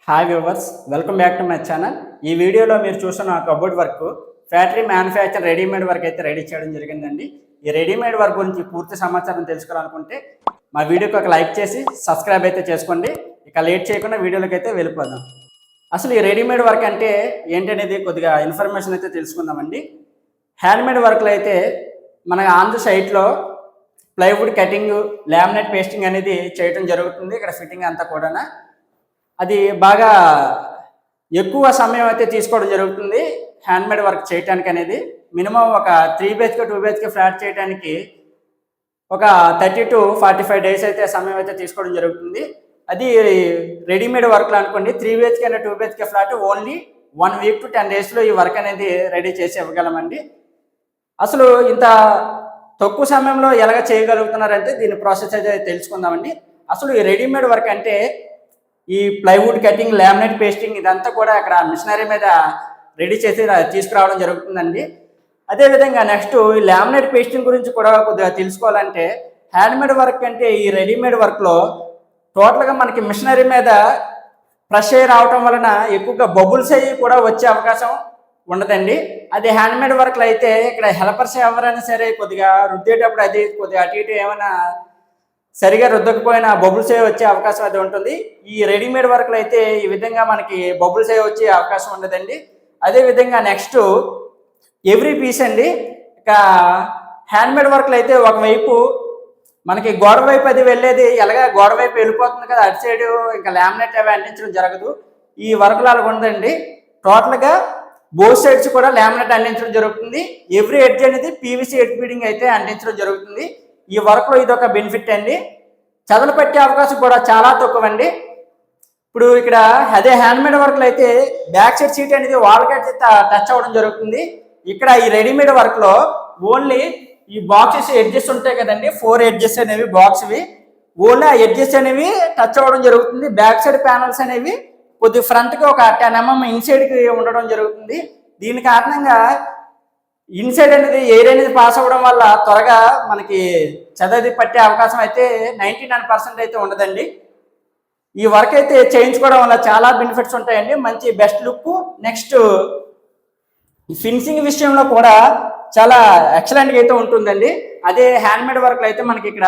Hi viewers, welcome back to my channel. ఈ వీడియోలో మీరు చూస్తున్న cupboard work factory manufacture readymade work అయితే రెడీ చేయడం జరిగిందండి. ఈ రెడీమేడ్ వర్క్ గురించి పూర్తి సమాచారం తెలుసుకోవాలనుకుంటే మా వీడియోకి ఒక లైక్ చేసి సబ్స్క్రైబ్ అయితే చేసుకోండి. ఇక లేట్ చేయకుండా వీడియోలోకి అయితే వెళ్ళిపోదాం. అసలు ఈ రెడీమేడ్ వర్క్ అంటే ఏంటనేది కొద్దిగా ఇన్ఫర్మేషన్ అయితే తెలుసుకుందామండి. హ్యాండ్మేడ్ వర్క్లు అయితే మన ఆన్ ది సైట్లో ప్లైవుడ్ కటింగ్, లామినేట్ పేస్టింగ్ అనేది చేయడం జరుగుతుంది. ఇక్కడ ఫిట్టింగ్ అంతా కూడా అది బాగా ఎక్కువ సమయం అయితే తీసుకోవడం జరుగుతుంది. హ్యాండ్మేడ్ వర్క్ చేయడానికి అనేది మినిమం ఒక 3 BHK 2 BHK ఫ్లాట్ చేయడానికి ఒక 30 to 45 డేస్ అయితే సమయం అయితే తీసుకోవడం జరుగుతుంది. అది రెడీమేడ్ వర్క్లు అనుకోండి. 3 BHK and 2 BHK flat only 1 week to 10 daysలో ఈ వర్క్ అనేది రెడీ చేసి ఇవ్వగలమండి. అసలు ఇంత తక్కువ సమయంలో ఎలాగ చేయగలుగుతున్నారంటే దీని ప్రాసెస్ అయితే తెలుసుకుందామండి. అసలు ఈ రెడీమేడ్ వర్క్ అంటే ఈ ప్లైవుడ్ కటింగ్, లామినేట్ పేస్టింగ్ ఇదంతా కూడా అక్కడ మిషనరీ మీద రెడీ చేసి తీసుకురావడం జరుగుతుందండి. అదేవిధంగా నెక్స్ట్ ఈ లామినేట్ పేస్టింగ్ గురించి కూడా కొద్దిగా తెలుసుకోవాలంటే హ్యాండ్మేడ్ వర్క్ అంటే ఈ రెడీమేడ్ వర్క్లో టోటల్గా మనకి మిషనరీ మీద ప్రెష్ అయ్యి రావటం వలన ఎక్కువగా బబుల్స్ అయ్యి కూడా వచ్చే అవకాశం ఉండదండి. అది హ్యాండ్మేడ్ వర్క్లు అయితే ఇక్కడ హెల్పర్స్ ఎవరైనా సరే కొద్దిగా రుద్దేటప్పుడు అది కొద్దిగా అటు ఇటు ఏమైనా సరిగా రుద్దకపోయినా బబుల్స్ అయ్యి వచ్చే అవకాశం అయితే ఉంటుంది. ఈ రెడీమేడ్ వర్క్లు అయితే ఈ విధంగా మనకి బబుల్స్ అయ్యి వచ్చే అవకాశం ఉండదండి. అదేవిధంగా నెక్స్ట్ ఎవ్రీ పీస్ అండి. ఇక హ్యాండ్మేడ్ వర్క్లు అయితే ఒకవైపు మనకి గోడ వైపు అది వెళ్ళేది ఎలాగా గోడ వైపు వెళ్ళిపోతుంది కదా, అటు సైడ్ ఇంకా లామినేట్ అవి అంటించడం జరగదు. ఈ వర్క్లు అలా ఉండదండి. టోటల్గా బోత్ సైడ్స్ కూడా లామినేట్ అంటించడం జరుగుతుంది. ఎవ్రీ ఎడ్జ్ అనేది పీవీసీ ఎడ్జ్ బీడింగ్ అయితే అంటించడం జరుగుతుంది. ఈ వర్క్లో ఇదొక బెనిఫిట్ అండి. చదలు పట్టే అవకాశం కూడా చాలా తక్కువ అండి. ఇప్పుడు ఇక్కడ అదే హ్యాండ్మేడ్ వర్క్లు అయితే బ్యాక్ సైడ్ సీట్ అనేది వాల్కి టచ్ అవ్వడం జరుగుతుంది. ఇక్కడ ఈ రెడీమేడ్ వర్క్లో ఓన్లీ ఈ బాక్సెస్ ఎడ్జెస్ ఉంటాయి కదండి, 4 ఎడ్జెస్ అనేవి బాక్స్వి ఓన్లీ ఆ ఎడ్జెస్ అనేవి టచ్ అవ్వడం జరుగుతుంది. బ్యాక్ సైడ్ ప్యానల్స్ అనేవి కొద్ది ఫ్రంట్కి ఒక 10 mm ఇన్సైడ్కి ఉండడం జరుగుతుంది. దీని కారణంగా ఇన్సైడ్ అనేది ఎయిర్ అనేది పాస్ అవ్వడం వల్ల త్వరగా మనకి చదది పట్టే అవకాశం అయితే 99% అయితే ఉండదండి. ఈ వర్క్ అయితే చేయించుకోవడం వల్ల చాలా బెనిఫిట్స్ ఉంటాయండి. మంచి బెస్ట్ లుక్, నెక్స్ట్ ఫినిషింగ్ విషయంలో కూడా చాలా ఎక్సలెంట్గా అయితే ఉంటుందండి. అదే హ్యాండ్మేడ్ వర్క్లు అయితే మనకి ఇక్కడ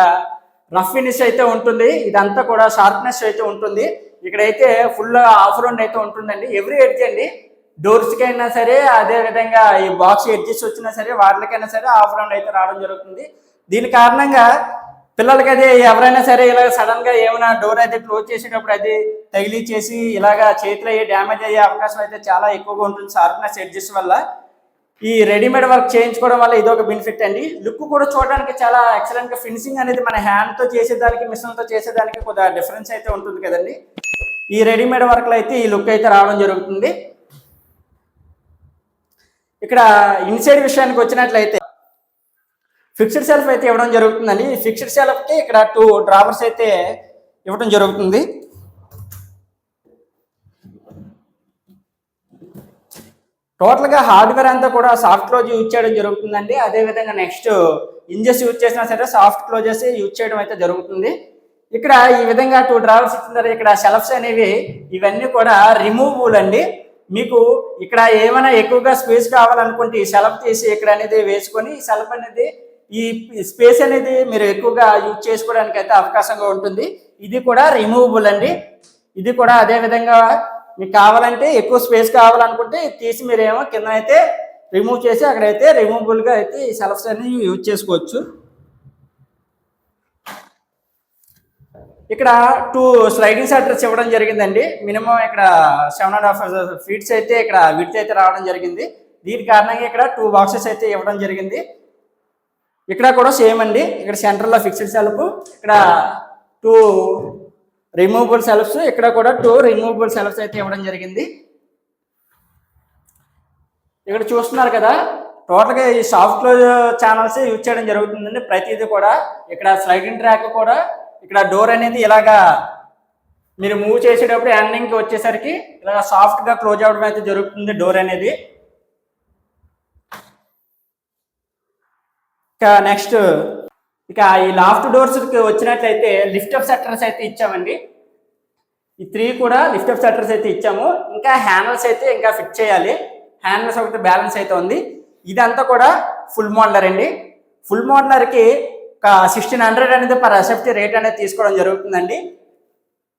రఫ్ ఫినిష్ అయితే ఉంటుంది. ఇదంతా కూడా షార్ప్నెస్ అయితే ఉంటుంది. ఇక్కడైతే ఫుల్ ఆఫ్ రౌండ్ అయితే ఉంటుందండి. ఎవ్రీ ఎడ్జ్ అండి, డోర్స్కి అయినా సరే, అదేవిధంగా ఈ బాక్స్ ఎడ్జెస్ వచ్చినా సరే వాటికైనా సరే ఆఫ్ రౌండ్ అయితే రావడం జరుగుతుంది. దీని కారణంగా పిల్లలకి అది ఎవరైనా సరే ఇలా సడన్గా ఏమైనా డోర్ అయితే క్లోజ్ చేసేటప్పుడు అది తగిలి చేసి ఇలాగా చేతిలో డ్యామేజ్ అయ్యే అవకాశం అయితే చాలా ఎక్కువగా ఉంటుంది షార్ప్నెస్ ఎడ్జెస్ వల్ల. ఈ రెడీమేడ్ వర్క్ చేయించుకోవడం వల్ల ఇదొక బెనిఫిట్ అండి. లుక్ కూడా చూడడానికి చాలా ఎక్సలెంట్గా, ఫినిషింగ్ అనేది మన హ్యాండ్తో చేసేదానికి మిషన్తో చేసేదానికి కొద్దిగా డిఫరెన్స్ అయితే ఉంటుంది కదండి. ఈ రెడీమేడ్ వర్క్లో అయితే ఈ లుక్ అయితే రావడం జరుగుతుంది. ఇక్కడ ఇన్సైడ్ విషయానికి వచ్చినట్లయితే ఫిక్స్డ్ సెల్ఫ్ అయితే ఇవ్వడం జరుగుతుందండి. ఈ ఫిక్స్డ్ సెల్ఫ్కి ఇక్కడ 2 డ్రావర్స్ అయితే ఇవ్వడం జరుగుతుంది. టోటల్గా హార్డ్వేర్ అంతా కూడా సాఫ్ట్ క్లోజ్ యూజ్ చేయడం జరుగుతుందండి. అదేవిధంగా నెక్స్ట్ ఇంజెస్ యూజ్ చేసినా సరే సాఫ్ట్ క్లోజెస్ యూజ్ చేయడం అయితే జరుగుతుంది. ఇక్కడ ఈ విధంగా 2 డ్రావర్స్ ఇచ్చిన ఇక్కడ షెల్ఫ్స్ అనేవి ఇవన్నీ కూడా రిమూవబుల్ అండి. మీకు ఇక్కడ ఏమైనా ఎక్కువగా స్పేస్ కావాలనుకుంటే ఈ షెల్ఫ్ తీసి ఇక్కడ అనేది వేసుకొని ఈ షెల్ఫ్ అనేది ఈ స్పేస్ అనేది మీరు ఎక్కువగా యూజ్ చేసుకోవడానికి అయితే అవకాశంగా ఉంటుంది. ఇది కూడా రిమూవబుల్ అండి. ఇది కూడా అదే విధంగా మీకు కావాలంటే ఎక్కువ స్పేస్ కావాలనుకుంటే తీసి మీరేమో కింద అయితే రిమూవ్ చేసి అక్కడైతే రిమూవబుల్గా అయితే ఈ షెల్ఫ్స్ అన్ని యూజ్ చేసుకోవచ్చు. ఇక్కడ 2 స్లైడింగ్ షట్టర్స్ ఇవ్వడం జరిగిందండి. మినిమం ఇక్కడ 7.5 feet అయితే ఇక్కడ విడ్త్ అయితే రావడం జరిగింది. దీని కారణంగా ఇక్కడ 2 బాక్సెస్ అయితే ఇవ్వడం జరిగింది. ఇక్కడ కూడా సేమ్ అండి. ఇక్కడ సెంటర్లో ఫిక్స్డ్ సెల్ఫ్, ఇక్కడ 2 రిమూవబుల్ సెల్ఫ్స్, ఇక్కడ కూడా 2 రిమూవబుల్ సెల్ఫ్స్ అయితే ఇవ్వడం జరిగింది. ఇక్కడ చూస్తున్నారు కదా, టోటల్గా ఈ సాఫ్ట్ క్లోజ్ ఛానల్స్ యూజ్ చేయడం జరుగుతుందండి. ప్రతిదీ కూడా ఇక్కడ స్లైడింగ్ ట్రాక్ కూడా ఇక్కడ డోర్ అనేది ఇలాగా మీరు మూవ్ చేసేటప్పుడు ఎండింగ్కి వచ్చేసరికి ఇలా సాఫ్ట్గా క్లోజ్ అవ్వడం అయితే జరుగుతుంది డోర్ అనేది. ఇక నెక్స్ట్ ఇక ఈ లాఫ్ట్ డోర్స్కి వచ్చినట్లయితే లిఫ్ట్ అప్ షట్టర్స్ అయితే ఇచ్చామండి. ఈ 3 కూడా లిఫ్ట్ అప్ షట్టర్స్ అయితే ఇచ్చాము. ఇంకా హ్యాండిల్స్ అయితే ఇంకా ఫిట్ చేయాలి. హ్యాండిల్స్ ఒకటి బ్యాలెన్స్ అయితే ఉంది. ఇదంతా కూడా ఫుల్ మోడలర్ అండి. ఫుల్ మోడలర్కి ఒక 1600 అనేది పర్ ఎస్ఎఫ్టీ రేట్ అనేది తీసుకోవడం జరుగుతుందండి.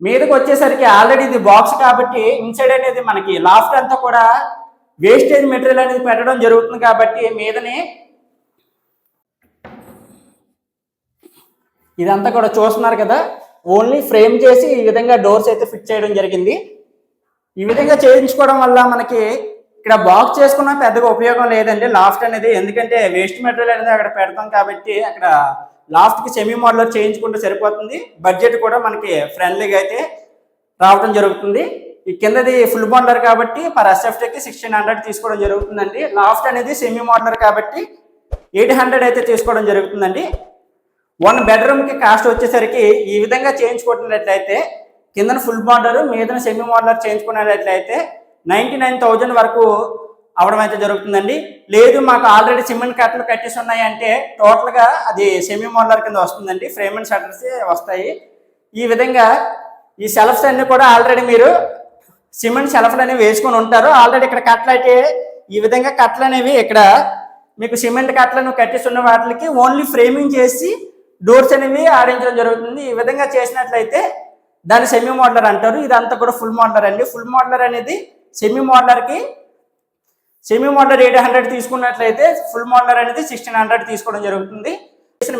మీదకి వచ్చేసరికి ఆల్రెడీ ఇది బాక్స్ కాబట్టి ఇన్సైడ్ అనేది మనకి లాఫ్ట్ అంతా కూడా వేస్టేజ్ మెటీరియల్ అనేది పెట్టడం జరుగుతుంది కాబట్టి మీదని ఇదంతా కూడా చూస్తున్నారు కదా, ఓన్లీ ఫ్రేమ్ చేసి ఈ విధంగా డోర్స్ అయితే ఫిట్ చేయడం జరిగింది. ఈ విధంగా చేయించుకోవడం వల్ల మనకి ఇక్కడ బాక్స్ చేసుకున్న పెద్దగా ఉపయోగం లేదండి లాఫ్ట్ అనేది, ఎందుకంటే వేస్ట్ మెటీరియల్ అనేది అక్కడ పెడతాం కాబట్టి అక్కడ లాఫ్ట్కి సెమీ మోడలర్ చేయించుకుంటే సరిపోతుంది. బడ్జెట్ కూడా మనకి ఫ్రెండ్లీగా అయితే రావడం జరుగుతుంది. ఈ కిందది ఫుల్ మోడలర్ కాబట్టి పర్ ఎస్ఎఫ్టీకి 1600 తీసుకోవడం జరుగుతుందండి. లాఫ్ట్ అనేది సెమీ మోడలర్ కాబట్టి 800 అయితే తీసుకోవడం జరుగుతుందండి. 1 బెడ్రూమ్కి కాస్ట్ వచ్చేసరికి ఈ విధంగా చేయించుకుంటున్నట్లయితే కిందన ఫుల్ మోడలర్ మీదన సెమీ మోడలర్ చేయించుకున్నట్లయితే 99,000 వరకు అవడం అయితే జరుగుతుందండి. లేదు మాకు ఆల్రెడీ సిమెంట్ కట్టలు కట్టేసి ఉన్నాయి అంటే టోటల్గా అది సెమీ మోడలర్ కింద వస్తుందండి. ఫ్రేమ్ అండ్ షట్టర్స్ వస్తాయి. ఈ విధంగా ఈ సెల్ఫ్స్ అన్ని కూడా ఆల్రెడీ మీరు సిమెంట్ సెల్ఫ్లు అనేవి వేసుకొని ఉంటారు. ఆల్రెడీ ఇక్కడ కట్టలు అయితే ఈ విధంగా కట్టలు అనేవి ఇక్కడ మీకు సిమెంట్ కట్టలను కట్టేసి ఉన్న వాటికి ఓన్లీ ఫ్రేమింగ్ చేసి డోర్స్ అనేవి ఆడించడం జరుగుతుంది. ఈ విధంగా చేసినట్లయితే దాన్ని సెమీ మోడలర్ అంటారు. ఇదంతా కూడా ఫుల్ మోడలర్ అండి. ఫుల్ మోడలర్ అనేది సెమీ మోడలర్ 800 తీసుకున్నట్లయితే ఫుల్ మోడలర్ అనేది 1600 తీసుకోవడం జరుగుతుంది.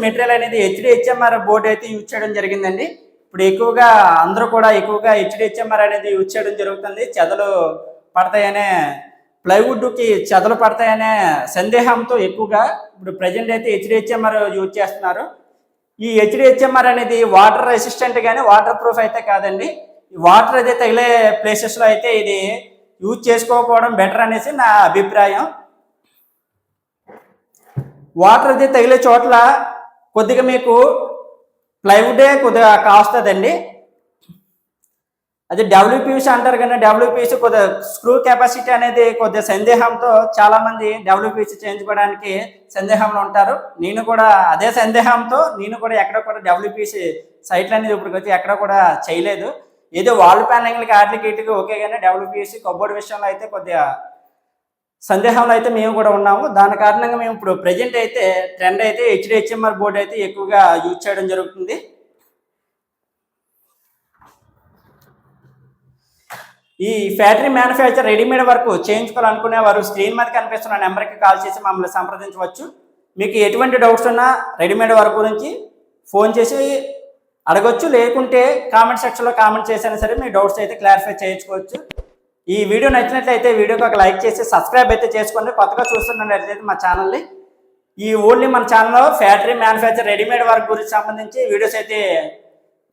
మెటీరియల్ అనేది HDHMR బోర్డు అయితే యూజ్ చేయడం జరిగిందండి. ఇప్పుడు ఎక్కువగా అందరూ కూడా ఎక్కువగా HDHMR అనేది యూజ్ చేయడం జరుగుతుంది. చెదలు పడతాయనే ప్లైవుడ్కి చెదలు పడతాయనే సందేహంతో ఎక్కువగా ఇప్పుడు ప్రజెంట్ అయితే HDHMR యూజ్ చేస్తున్నారు. ఈ HDHMR అనేది వాటర్ రెసిస్టెంట్ కానీ వాటర్ ప్రూఫ్ అయితే కాదండి. వాటర్ అయితే తగిలే ప్లేసెస్లో అయితే ఇది యూజ్ చేసుకోకపోవడం బెటర్ అనేసి నా అభిప్రాయం. వాటర్ అయితే తగిలే చోట్ల కొద్దిగా మీకు ప్లైవుడే కొద్దిగా కాస్తుందండి. అది WPVC అంటారు కానీ WPVC కొద్దిగా స్క్రూ కెపాసిటీ అనేది కొద్దిగా సందేహంతో చాలామంది WPVC చేయించుకోవడానికి సందేహంలో ఉంటారు. నేను కూడా అదే సందేహంతో నేను కూడా ఎక్కడ కూడా WPVC సైట్లు అనేది ఇప్పుడు వచ్చి ఎక్కడ కూడా చేయలేదు. ఏదో వాల్ ప్యానలింగ్లకి వాటికి ఇటుకి ఓకే కానీ WPVC కబోర్డ్ విషయంలో అయితే కొద్దిగా సందేహంలో అయితే మేము కూడా ఉన్నాము. దాని కారణంగా మేము ఇప్పుడు ప్రజెంట్ అయితే ట్రెండ్ అయితే HDHMR బోర్డు అయితే ఎక్కువగా యూజ్ చేయడం జరుగుతుంది. ఈ ఫ్యాక్టరీ మ్యానుఫ్యాక్చర్ రెడీమేడ్ వర్క్ చేయించుకోవాలనుకునే వారు స్క్రీన్ మీద కనిపిస్తున్న నెంబర్కి కాల్ చేసి మమ్మల్ని సంప్రదించవచ్చు. మీకు ఎటువంటి డౌట్స్ ఉన్నా రెడీమేడ్ వర్క్ గురించి ఫోన్ చేసి అడగొచ్చు, లేకుంటే కామెంట్ సెక్షన్లో కామెంట్ చేసినా సరే మీ డౌట్స్ అయితే క్లారిఫై చేయించుకోవచ్చు. ఈ వీడియో నచ్చినట్లయితే వీడియోకి ఒక లైక్ చేసి సబ్స్క్రైబ్ అయితే చేసుకోండి. కొత్తగా చూస్తున్నట్లయితే మా ఛానల్ని ఈ ఓన్లీ మన ఛానల్లో ఫ్యాక్టరీ మ్యానుఫ్యాక్చర్ రెడీమేడ్ వర్క్ గురించి సంబంధించి వీడియోస్ అయితే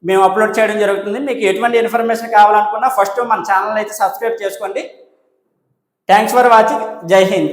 మేము అప్లోడ్ చేయడం జరుగుతుంది. మీకు ఎటువంటి ఇన్ఫర్మేషన్ కావాలనుకున్నా ఫస్ట్ మన ఛానల్ అయితే సబ్స్క్రైబ్ చేసుకోండి. Thanks for watching. జై హింద్.